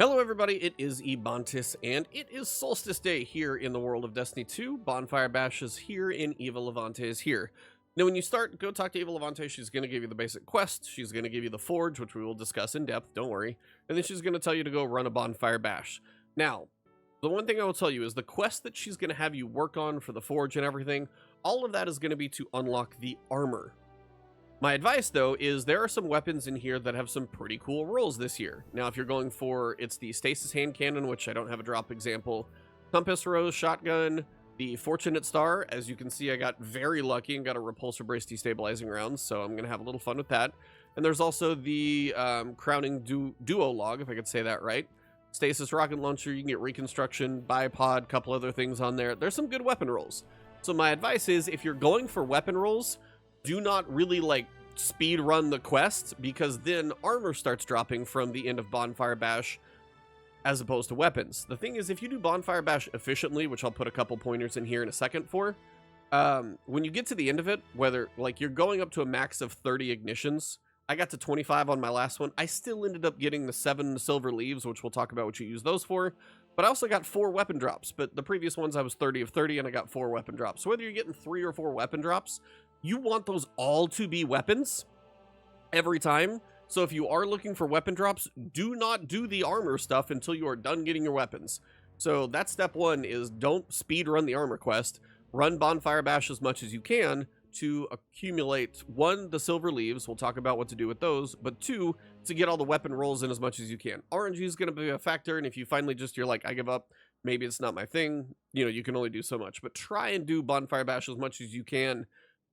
Hello everybody, it is Ebontis, and it is Solstice Day here in the world of Destiny 2. Bonfire Bash is here, and Eva Levante is here. Now when you start, go talk to Eva Levante. She's going to give you the basic quest, she's going to give you the Forge, which we will discuss in depth, don't worry, and then she's going to tell you to go run a Bonfire Bash. Now, the one thing I will tell you is the quest that she's going to have you work on for the Forge and everything, all of that is going to be to unlock the armor. My advice, though, is there are some weapons in here that have some pretty cool rolls this year. Now, if you're going for, it's the Stasis Hand Cannon, which I don't have a drop example, Compass Rose Shotgun, the Fortunate Star. As you can see, I got very lucky and got a Repulsor Brace destabilizing rounds, so I'm going to have a little fun with that. And there's also the Crowning Duo Log, if I could say that right. Stasis Rocket Launcher, you can get Reconstruction, Bipod, couple other things on there. There's some good weapon rolls. So my advice is, if you're going for weapon rolls, do not really speed run the quest, because then armor starts dropping from the end of Bonfire Bash as opposed to weapons. The thing is, if you do Bonfire Bash efficiently, which I'll put a couple pointers in here in a second for, when you get to the end of it, whether you're going up to a max of 30 ignitions, I got to 25 on my last one. I still ended up getting the 7 silver leaves, which we'll talk about what you use those for. But I also got 4 weapon drops. But the previous ones I was 30 of 30 and I got 4 weapon drops. So whether you're getting 3 or 4 weapon drops, you want those all to be weapons every time. So if you are looking for weapon drops, do not do the armor stuff until you are done getting your weapons. So that's step 1, is don't speed run the armor quest. Run Bonfire Bash as much as you can to accumulate, 1, the silver leaves. We'll talk about what to do with those. But 2, to get all the weapon rolls in as much as you can. RNG is going to be a factor. And if you finally you're like, I give up, maybe it's not my thing. You know, you can only do so much. But try and do Bonfire Bash as much as you can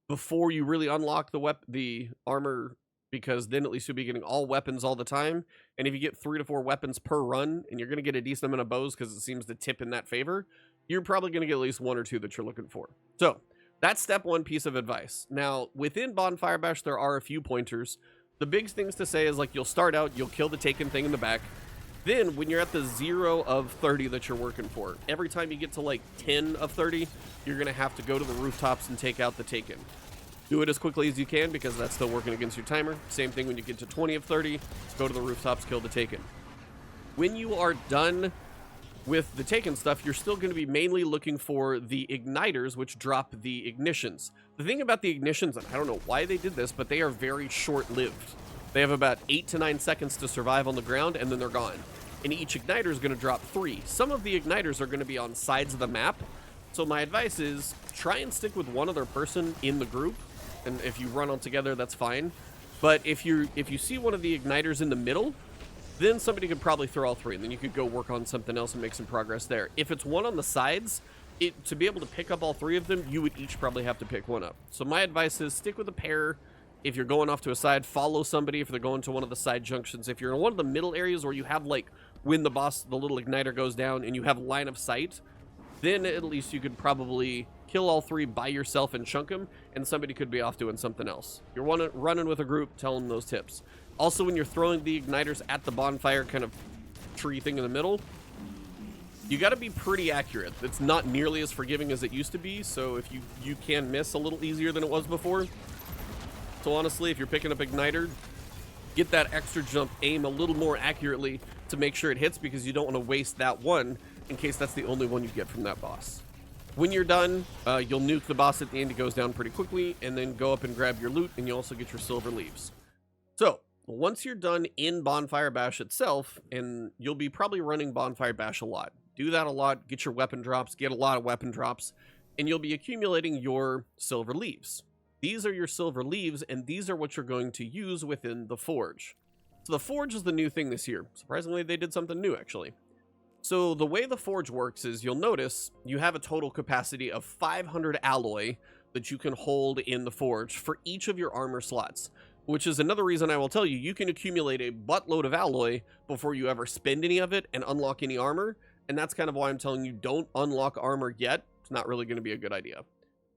before you really unlock the armor, because then at least you'll be getting all weapons all the time. And if you get 3 to 4 weapons per run, and you're going to get a decent amount of bows because it seems to tip in that favor, you're probably going to get at least 1 or 2 that you're looking for. So that's step 1 piece of advice. Now, within Bonfire Bash, there are a few pointers. The big things to say is, you'll start out, you'll kill the Taken thing in the back. Then, when you're at the 0 of 30 that you're working for, every time you get to 10 of 30, you're going to have to go to the rooftops and take out the Taken. Do it as quickly as you can, because that's still working against your timer. Same thing when you get to 20 of 30, go to the rooftops, kill the Taken. When you are done with the Taken stuff, you're still going to be mainly looking for the Igniters, which drop the ignitions. The thing about the ignitions, and I don't know why they did this, but they are very short-lived. They have about 8 to 9 seconds to survive on the ground, and then they're gone. And each Igniter is going to drop 3. Some of the Igniters are going to be on sides of the map. So my advice is, try and stick with one other person in the group. And if you run all together, that's fine. But if you see one of the Igniters in the middle, then somebody could probably throw all 3, and then you could go work on something else and make some progress there. If it's one on the sides, to be able to pick up all 3 of them, you would each probably have to pick one up. So my advice is, stick with a pair. If you're going off to a side, follow somebody if they're going to one of the side junctions. If you're in one of the middle areas where you have, when the little Igniter goes down and you have line of sight, then at least you could probably kill all 3 by yourself and chunk them, and somebody could be off doing something else. You're running with a group, tell them those tips. Also, when you're throwing the Igniters at the bonfire kind of tree thing in the middle, you got to be pretty accurate. It's not nearly as forgiving as it used to be, so if you can miss a little easier than it was before. So honestly, if you're picking up Igniter, get that extra jump, aim a little more accurately to make sure it hits, because you don't want to waste that one in case that's the only one you get from that boss. When you're done, you'll nuke the boss at the end. It goes down pretty quickly, and then go up and grab your loot, and you also get your silver leaves. So once you're done in Bonfire Bash itself, and you'll be probably running Bonfire Bash a lot. Do that a lot, get your weapon drops, get a lot of weapon drops, and you'll be accumulating your silver leaves. These are your silver leaves, and these are what you're going to use within the Forge. So the Forge is the new thing this year. Surprisingly, they did something new, actually. So the way the Forge works is, you'll notice you have a total capacity of 500 alloy that you can hold in the Forge for each of your armor slots, which is another reason I will tell you, you can accumulate a buttload of alloy before you ever spend any of it and unlock any armor. And that's kind of why I'm telling you, don't unlock armor yet. It's not really going to be a good idea.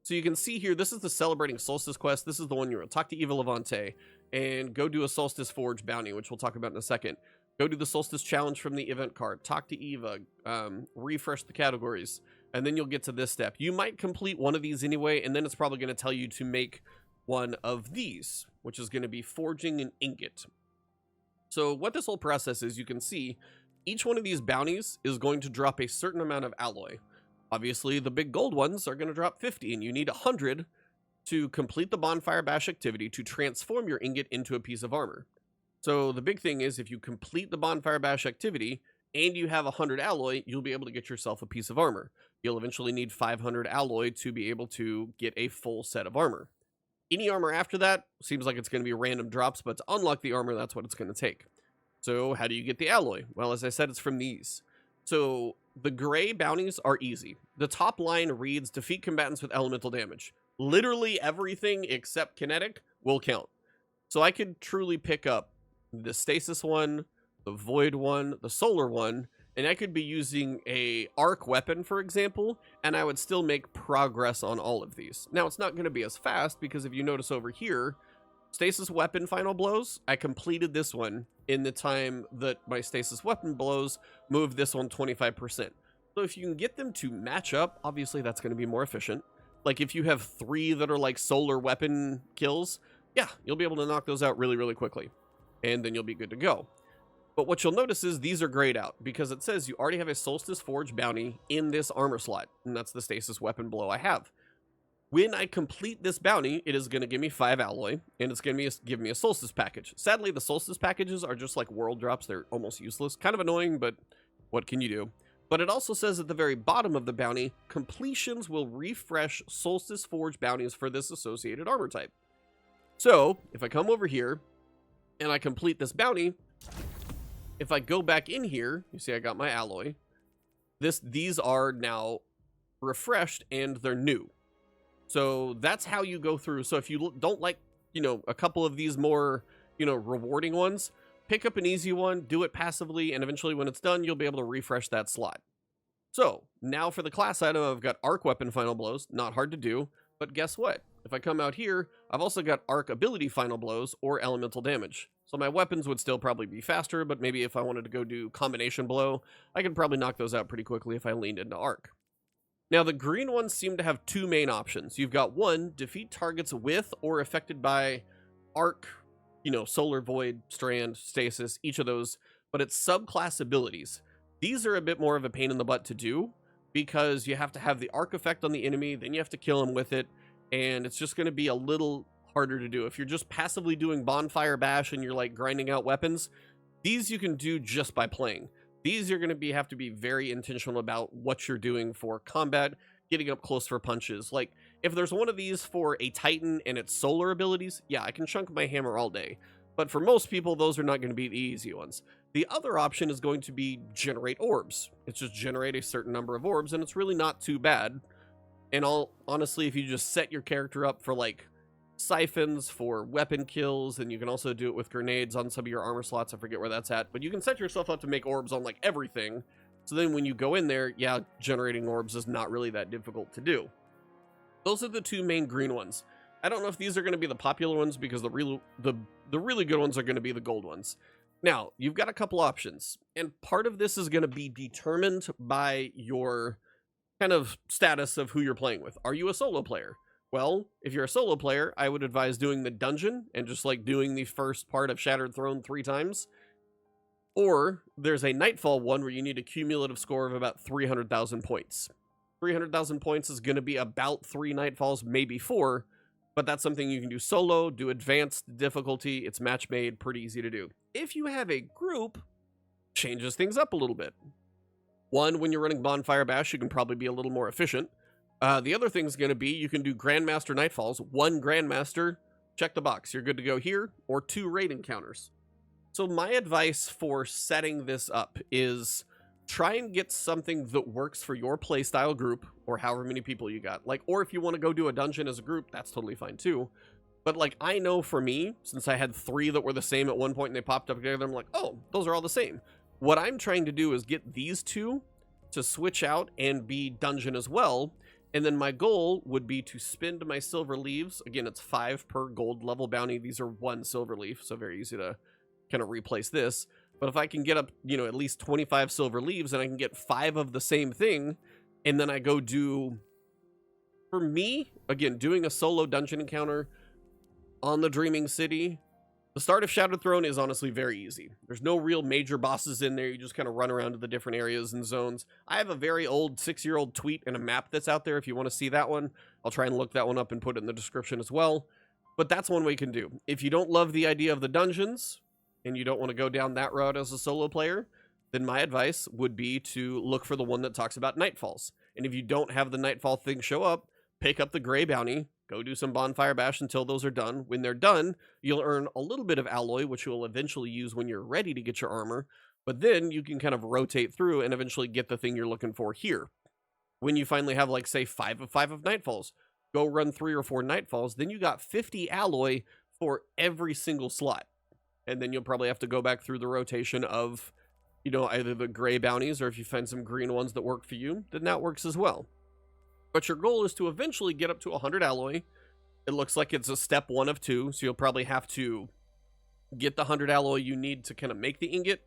So you can see here, this is the Celebrating Solstice quest. This is the one you're going to talk to Eva Levante and go do a Solstice Forge bounty, which we'll talk about in a second. Go do the Solstice challenge from the event card. Talk to Eva. Refresh the categories. And then you'll get to this step. You might complete one of these anyway, and then it's probably going to tell you to make one of these, which is going to be forging an ingot. So what this whole process is, you can see Each one of these bounties is going to drop a certain amount of alloy. Obviously, the big gold ones are going to drop 50, and you need 100 to complete the Bonfire Bash activity to transform your ingot into a piece of armor. So the big thing is, if you complete the Bonfire Bash activity and you have 100 alloy, you'll be able to get yourself a piece of armor. You'll eventually need 500 alloy to be able to get a full set of armor. Any armor after that seems like it's going to be random drops, but to unlock the armor, that's what it's going to take. So how do you get the alloy? Well, as I said, it's from these. So the gray bounties are easy. The top line reads, defeat combatants with elemental damage. Literally everything except kinetic will count. So I could truly pick up the stasis one, the void one, the solar one, and I could be using a arc weapon, for example, and I would still make progress on all of these. Now, it's not going to be as fast, because if you notice over here, stasis weapon final blows, I completed this one in the time that my stasis weapon blows moved this one 25%. So if you can get them to match up, obviously that's going to be more efficient. Like if you have 3 that are like solar weapon kills, yeah, you'll be able to knock those out really, really quickly. And then you'll be good to go. But what you'll notice is these are grayed out because it says you already have a Solstice Forge bounty in this armor slot, and that's the stasis weapon blow I have. When I complete this bounty, it is going to give me 5 alloy, and it's going to give me a Solstice package. Sadly, the Solstice packages are just like world drops. They're almost useless. Kind of annoying, but what can you do? But it also says at the very bottom of the bounty, completions will refresh Solstice Forge bounties for this associated armor type. So, if I come over here, and I complete this bounty, if I go back in here, you see I got my alloy. These are now refreshed, and they're new. So that's how you go through. So if you don't like, a couple of these more, rewarding ones, pick up an easy one, do it passively, and eventually when it's done, you'll be able to refresh that slot. So now for the class item, I've got arc weapon final blows, not hard to do, but guess what? If I come out here, I've also got arc ability final blows or elemental damage. So my weapons would still probably be faster, but maybe if I wanted to go do combination blow, I could probably knock those out pretty quickly if I leaned into arc. Now, the green ones seem to have 2 main options. You've got 1, defeat targets with or affected by arc, solar void, strand, stasis, each of those, but it's subclass abilities. These are a bit more of a pain in the butt to do because you have to have the arc effect on the enemy, then you have to kill them with it, and it's just going to be a little harder to do. If you're just passively doing Bonfire Bash and you're like grinding out weapons, these you can do just by playing. These you're going to have to be very intentional about what you're doing for combat, getting up close for punches. Like, if there's one of these for a Titan and its solar abilities, yeah, I can chunk my hammer all day. But for most people, those are not going to be the easy ones. The other option is going to be generate orbs. It's just generate a certain number of orbs, and it's really not too bad. And honestly, if you just set your character up for, like, siphons for weapon kills, and you can also do it with grenades on some of your armor slots. I forget where that's at, but you can set yourself up to make orbs on like everything. So then when you go in there, yeah, generating orbs is not really that difficult to do. Those are the 2 main green ones. I don't know if these are going to be the popular ones because the really good ones are going to be the gold ones. Now, you've got a couple options, and part of this is going to be determined by your kind of status of who you're playing with. Are you a solo player? Well, if you're a solo player, I would advise doing the dungeon and just like doing the first part of Shattered Throne 3 times. Or there's a Nightfall one where you need a cumulative score of about 300,000 points. 300,000 points is going to be about 3 Nightfalls, maybe 4, but that's something you can do solo, do advanced difficulty. It's match made, pretty easy to do. If you have a group, changes things up a little bit. 1, when you're running Bonfire Bash, you can probably be a little more efficient. The other thing's going to be you can do Grandmaster Nightfalls. 1 Grandmaster, check the box. You're good to go here, or 2 raid encounters. So my advice for setting this up is try and get something that works for your playstyle group, or however many people you got. Like, or if you want to go do a dungeon as a group, that's totally fine too. But like, I know for me, since I had 3 that were the same at one point and they popped up together, I'm like, oh, those are all the same. What I'm trying to do is get these 2 to switch out and be dungeon as well. And then my goal would be to spend my silver leaves. Again, it's 5 per gold level bounty. These are 1 silver leaf, so very easy to kind of replace this. But if I can get up, at least 25 silver leaves and I can get 5 of the same thing, and then I go do, for me, again, doing a solo dungeon encounter on the Dreaming City The start of Shattered Throne is honestly very easy. There's no real major bosses in there. You just kind of run around to the different areas and zones. I have a very old 6-year-old tweet and a map that's out there if you want to see that one. I'll try and look that one up and put it in the description as well. But that's one way you can do. If you don't love the idea of the dungeons and you don't want to go down that route as a solo player, then my advice would be to look for the one that talks about Nightfalls. And if you don't have the Nightfall thing show up, pick up the Gray Bounty, go do some Bonfire Bash until those are done. When they're done, you'll earn a little bit of alloy, which you'll eventually use when you're ready to get your armor. But then you can kind of rotate through and eventually get the thing you're looking for here. When you finally have, like, say, 5 of Nightfalls, go run 3 or 4 Nightfalls, then you got 50 alloy for every single slot. And then you'll probably have to go back through the rotation of, you know, either the gray bounties, or if you find some green ones that work for you, then that works as well. But your goal is to eventually get up to 100 alloy. It looks like it's a step 1 of 2, so you'll probably have to get the 100 alloy you need to kind of make the ingot,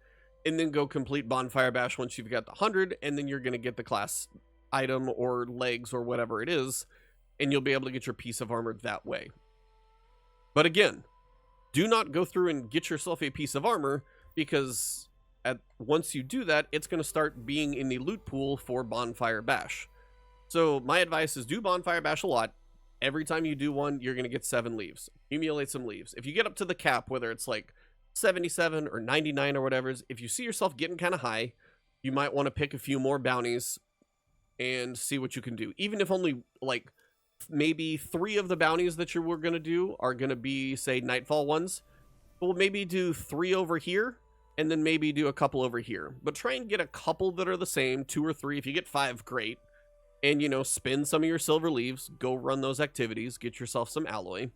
and then go complete Bonfire Bash once you've got the 100, and then you're going to get the class item or legs or whatever it is, and you'll be able to get your piece of armor that way. But again, do not go through and get yourself a piece of armor, because once you do that, it's going to start being in the loot pool for Bonfire Bash. So my advice is do Bonfire Bash a lot. Every time you do one, you're going to get 7 leaves. Accumulate some leaves. If you get up to the cap, whether it's like 77 or 99 or whatever, if you see yourself getting kind of high, you might want to pick a few more bounties and see what you can do. Even if only like maybe 3 of the bounties that you were going to do are going to be, say, Nightfall ones. Well, maybe do 3 over here, and then maybe do a couple over here. But try and get a couple that are the same, 2 or 3. If you get 5, great. And, you know, spend some of your silver leaves, go run those activities, get yourself some alloy,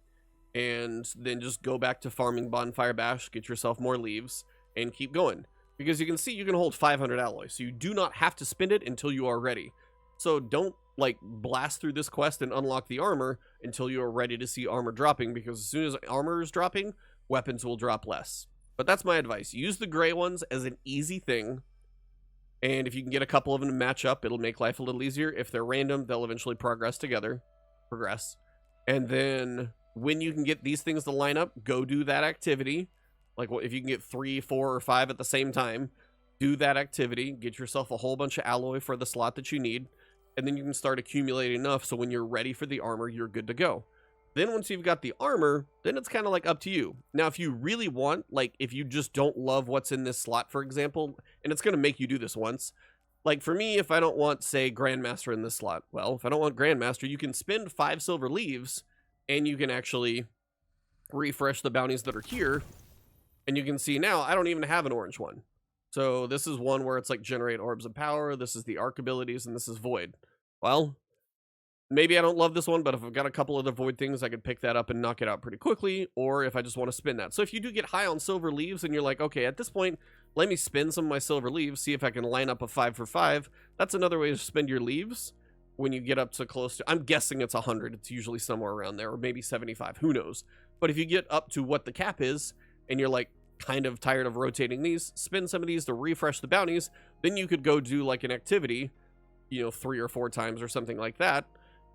and then just go back to farming Bonfire Bash, get yourself more leaves, and keep going. Because you can see you can hold 500 alloy, so you do not have to spend it until you are ready. So don't, like, blast through this quest and unlock the armor until you are ready to see armor dropping, because as soon as armor is dropping, weapons will drop less. But that's my advice. Use the gray ones as an easy thing. And if you can get a couple of them to match up, it'll make life a little easier. If they're random, they'll eventually progress. And then when you can get these things to line up, go do that activity. Like, if you can get 3, 4, or 5 at the same time, do that activity. Get yourself a whole bunch of alloy for the slot that you need. And then you can start accumulating enough so when you're ready for the armor, you're good to go. Then once you've got the armor, then it's kind of like up to you. Now, if you really want, like, if you just don't love what's in this slot, for example, and it's going to make you do this once. Like, for me, if I don't want, say, Grandmaster in this slot, well, if I don't want Grandmaster, you can spend 5 silver leaves, and you can actually refresh the bounties that are here. And you can see now, I don't even have an orange one. So this is one where it's like generate orbs of power, this is the arc abilities, and this is void. Well, maybe I don't love this one, but if I've got a couple other void things, I could pick that up and knock it out pretty quickly, or if I just want to spin that. So if you do get high on silver leaves and you're like, okay, at this point, let me spin some of my silver leaves, see if I can line up a 5 for 5. That's another way to spend your leaves when you get up to close to, I'm guessing it's 100. It's usually somewhere around there, or maybe 75. Who knows? But if you get up to what the cap is, and you're like kind of tired of rotating these, spin some of these to refresh the bounties, then you could go do like an activity, you know, 3 or 4 times or something like that.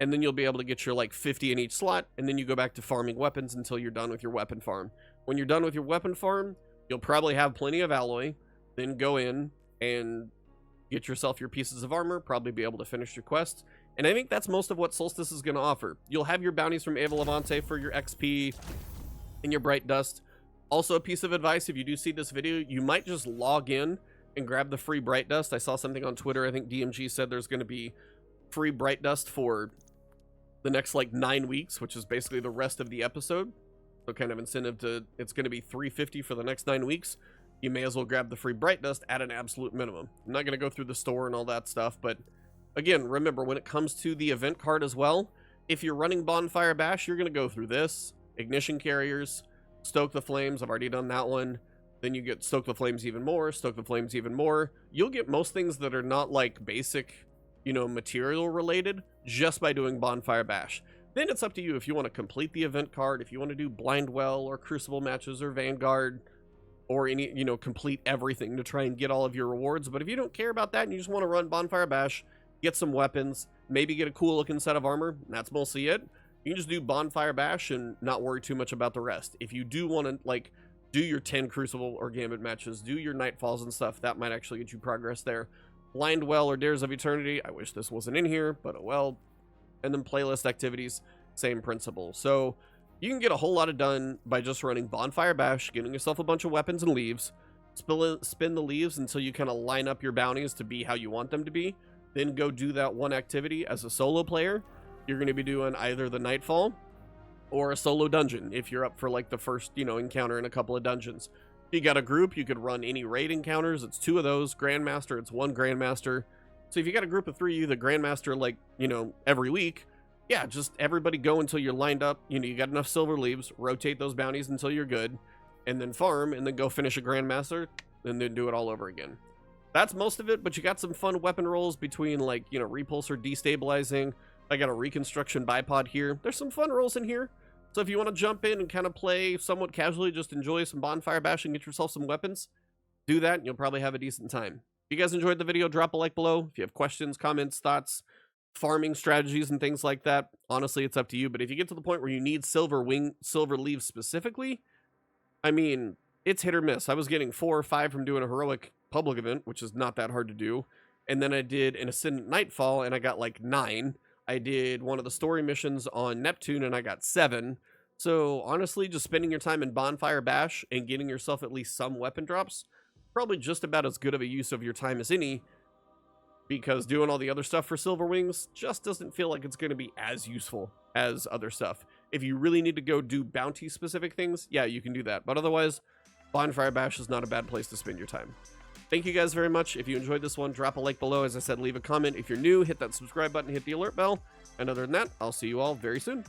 And then you'll be able to get your like 50 in each slot, and then you go back to farming weapons until you're done with your weapon farm. When you're done with your weapon farm, you'll probably have plenty of alloy, then go in and get yourself your pieces of armor, probably be able to finish your quest. And I think that's most of what Solstice is going to offer. You'll have your bounties from Eva Levante for your XP and your Bright Dust. Also, a piece of advice, if you do see this video, you might just log in and grab the free Bright Dust. I saw something on Twitter, I think DMG said there's going to be free Bright Dust for the next like 9 weeks, which is basically the rest of the episode. So kind of incentive to, it's going to be $350 for the next 9 weeks. You may as well grab the free Bright Dust at an absolute minimum. I'm not going to go through the store and all that stuff, but again, remember, when it comes to the event card as well, if you're running Bonfire Bash, you're going to go through this, Ignition Carriers, Stoke the Flames, I've already done that one. Then you get Stoke the Flames even more, Stoke the Flames even more. You'll get most things that are not like basic, you know, material related just by doing Bonfire Bash. Then it's up to you if you want to complete the event card, if you want to do Blind Well or Crucible matches or Vanguard or any, you know, complete everything to try and get all of your rewards. But if you don't care about that and you just want to run Bonfire Bash, get some weapons, maybe get a cool looking set of armor, that's mostly it. You can just do Bonfire Bash and not worry too much about the rest. If you do want to like do your 10 Crucible or Gambit matches, do your Nightfalls and stuff. That might actually get you progress there. Blind Well or Dares of Eternity, I wish this wasn't in here, but oh well. And then playlist activities, same principle. So you can get a whole lot of done by just running Bonfire Bash, getting yourself a bunch of weapons and leaves, spin the leaves until you kind of line up your bounties to be how you want them to be, then go do that one activity. As a solo player, you're going to be doing either the Nightfall or a solo dungeon if you're up for like the first, encounter in a couple of dungeons. You got a group, you could run any raid encounters. It's 2 of those. Grandmaster, it's 1 Grandmaster. So if you got a group of 3 of you, the Grandmaster, like, every week, yeah, just everybody go until you're lined up. You got enough silver leaves, rotate those bounties until you're good, and then farm, and then go finish a Grandmaster, and then do it all over again. That's most of it, but you got some fun weapon rolls between, like, repulsor destabilizing. I got a reconstruction bipod here. There's some fun rolls in here. So if you want to jump in and kind of play somewhat casually, just enjoy some Bonfire Bash and get yourself some weapons, do that, and you'll probably have a decent time. If you guys enjoyed the video, drop a like below. If you have questions, comments, thoughts, farming strategies, and things like that, honestly, it's up to you. But if you get to the point where you need silver leaves specifically, I mean, it's hit or miss. I was getting 4 or 5 from doing a heroic public event, which is not that hard to do. And then I did an Ascendant Nightfall, and I got like 9. I did one of the story missions on Neptune, and I got 7. So honestly, just spending your time in Bonfire Bash and getting yourself at least some weapon drops, probably just about as good of a use of your time as any, because doing all the other stuff for Silver Wings just doesn't feel like it's going to be as useful as other stuff. If you really need to go do bounty specific things, yeah, you can do that. But otherwise, Bonfire Bash is not a bad place to spend your time. Thank you guys very much. If you enjoyed this one, drop a like below. As I said, leave a comment. If you're new, hit that subscribe button, hit the alert bell. And other than that, I'll see you all very soon.